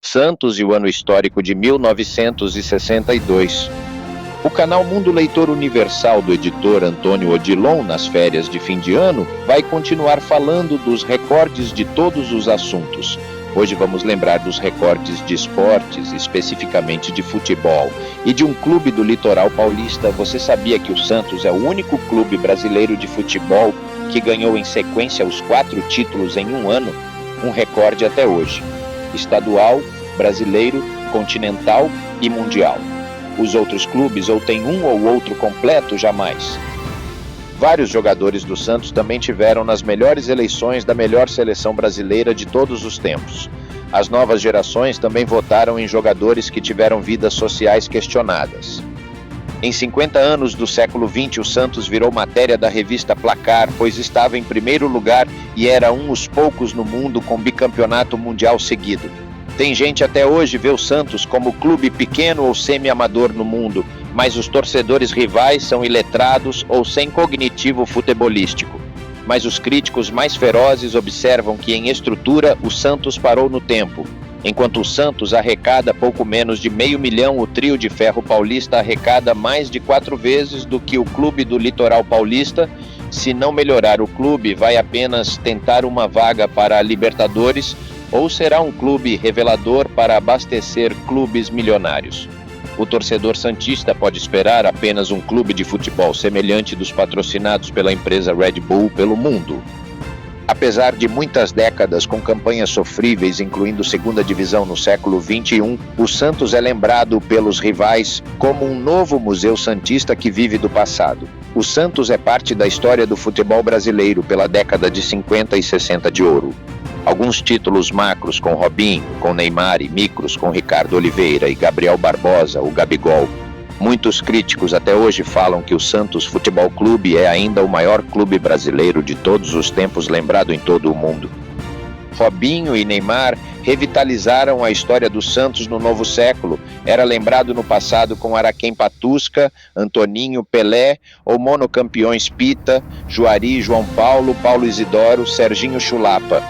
Santos e o ano histórico de 1962. O canal Mundo Leitor Universal do editor Antônio Odilon, nas férias de fim de ano, vai continuar falando dos recordes de todos os assuntos. Hoje vamos lembrar dos recordes de esportes, especificamente de futebol, e de um clube do litoral paulista. Você sabia que o Santos é o único clube brasileiro de futebol que ganhou em sequência os 4 títulos em um ano? Um recorde até hoje: estadual, brasileiro, continental e mundial. Os outros clubes ou têm um ou outro completo, jamais. Vários jogadores do Santos também tiveram nas melhores eleições da melhor seleção brasileira de todos os tempos. As novas gerações também votaram em jogadores que tiveram vidas sociais questionadas. Em 50 anos do século XX, o Santos virou matéria da revista Placar, pois estava em primeiro lugar e era um dos poucos no mundo com bicampeonato mundial seguido. Tem gente até hoje vê o Santos como clube pequeno ou semi-amador no mundo, mas os torcedores rivais são iletrados ou sem cognitivo futebolístico. Mas os críticos mais ferozes observam que em estrutura o Santos parou no tempo. Enquanto o Santos arrecada pouco menos de 500 mil, o Trio de Ferro Paulista arrecada mais de 4 vezes do que o clube do Litoral Paulista. Se não melhorar o clube, vai apenas tentar uma vaga para a Libertadores, ou será um clube revelador para abastecer clubes milionários? O torcedor santista pode esperar apenas um clube de futebol semelhante dos patrocinados pela empresa Red Bull pelo mundo. Apesar de muitas décadas com campanhas sofríveis, incluindo segunda divisão no século XXI, o Santos é lembrado pelos rivais como um novo museu santista que vive do passado. O Santos é parte da história do futebol brasileiro pela década de 50 e 60 de ouro. Alguns títulos macros com Robinho, com Neymar, e micros com Ricardo Oliveira e Gabriel Barbosa, o Gabigol. Muitos críticos até hoje falam que o Santos Futebol Clube é ainda o maior clube brasileiro de todos os tempos, lembrado em todo o mundo. Robinho e Neymar revitalizaram a história do Santos no novo século. Era lembrado no passado com Araquém Patusca, Antoninho, Pelé, ou monocampeões Pita, Juari, João Paulo, Paulo Isidoro, Serginho Chulapa.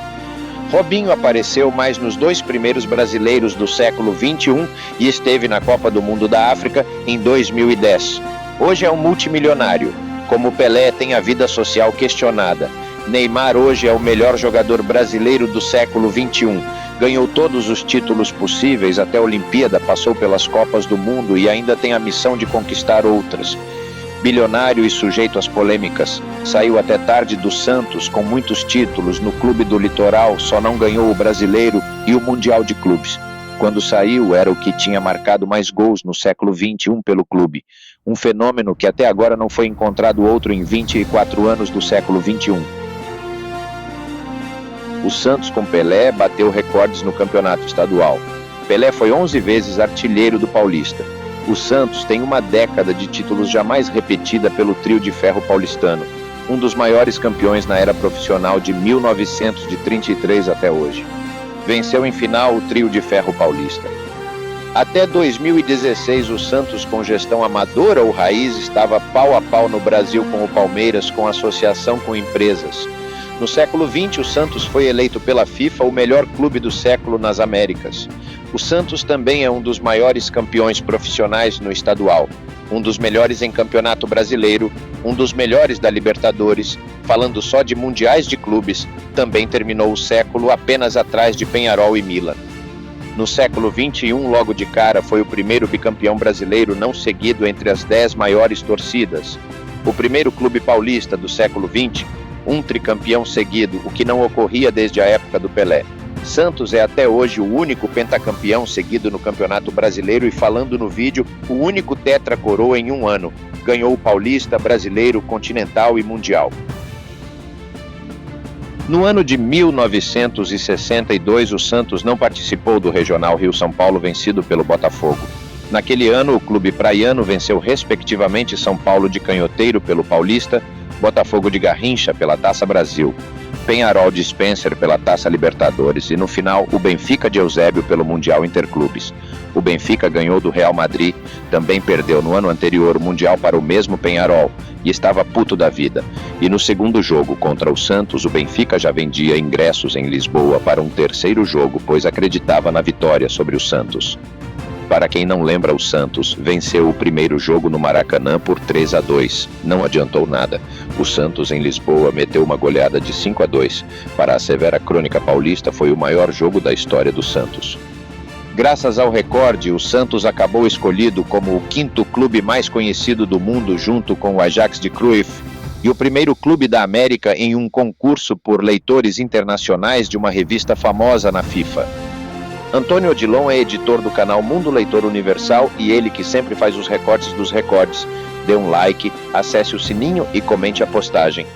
Robinho apareceu mais nos 2 primeiros brasileiros do século XXI e esteve na Copa do Mundo da África em 2010. Hoje é um multimilionário. Como Pelé, tem a vida social questionada. Neymar hoje é o melhor jogador brasileiro do século XXI. Ganhou todos os títulos possíveis até a Olimpíada, passou pelas Copas do Mundo e ainda tem a missão de conquistar outras. Bilionário e sujeito às polêmicas, saiu até tarde do Santos com muitos títulos. No clube do Litoral só não ganhou o Brasileiro e o Mundial de Clubes. Quando saiu, era o que tinha marcado mais gols no século XXI pelo clube. Um fenômeno que até agora não foi encontrado outro em 24 anos do século XXI. O Santos com Pelé bateu recordes no campeonato estadual. Pelé foi 11 vezes artilheiro do Paulista. O Santos tem uma década de títulos jamais repetida pelo Trio de Ferro paulistano, um dos maiores campeões na era profissional de 1933 até hoje. Venceu em final o Trio de Ferro paulista. Até 2016, o Santos, com gestão amadora ou raiz, estava pau a pau no Brasil com o Palmeiras, com associação com empresas. No século XX, o Santos foi eleito pela FIFA o melhor clube do século nas Américas. O Santos também é um dos maiores campeões profissionais no estadual, um dos melhores em campeonato brasileiro, um dos melhores da Libertadores. Falando só de mundiais de clubes, também terminou o século apenas atrás de Peñarol e Milan. No século XXI, logo de cara, foi o primeiro bicampeão brasileiro não seguido entre as 10 maiores torcidas. O primeiro clube paulista do século XX, um tricampeão seguido, o que não ocorria desde a época do Pelé. Santos é até hoje o único pentacampeão seguido no Campeonato Brasileiro e, falando no vídeo, o único tetracoroa em um ano. Ganhou o Paulista, Brasileiro, Continental e Mundial. No ano de 1962, o Santos não participou do Regional Rio-São Paulo vencido pelo Botafogo. Naquele ano, o clube praiano venceu respectivamente São Paulo de Canhoteiro pelo Paulista, Botafogo de Garrincha pela Taça Brasil. Peñarol de Spencer pela Taça Libertadores e no final o Benfica de Eusébio pelo Mundial Interclubes. O Benfica ganhou do Real Madrid, também perdeu no ano anterior o Mundial para o mesmo Peñarol e estava puto da vida. E no segundo jogo contra o Santos, o Benfica já vendia ingressos em Lisboa para um terceiro jogo, pois acreditava na vitória sobre o Santos. Para quem não lembra, o Santos venceu o primeiro jogo no Maracanã por 3-2. Não adiantou nada. O Santos em Lisboa meteu uma goleada de 5-2. Para a severa crônica paulista, foi o maior jogo da história do Santos. Graças ao recorde, o Santos acabou escolhido como o quinto clube mais conhecido do mundo, junto com o Ajax de Cruyff, e o primeiro clube da América em um concurso por leitores internacionais de uma revista famosa na FIFA. Antônio Odilon é editor do canal Mundo Leitor Universal e ele que sempre faz os recortes dos recordes. Dê um like, acesse o sininho e comente a postagem.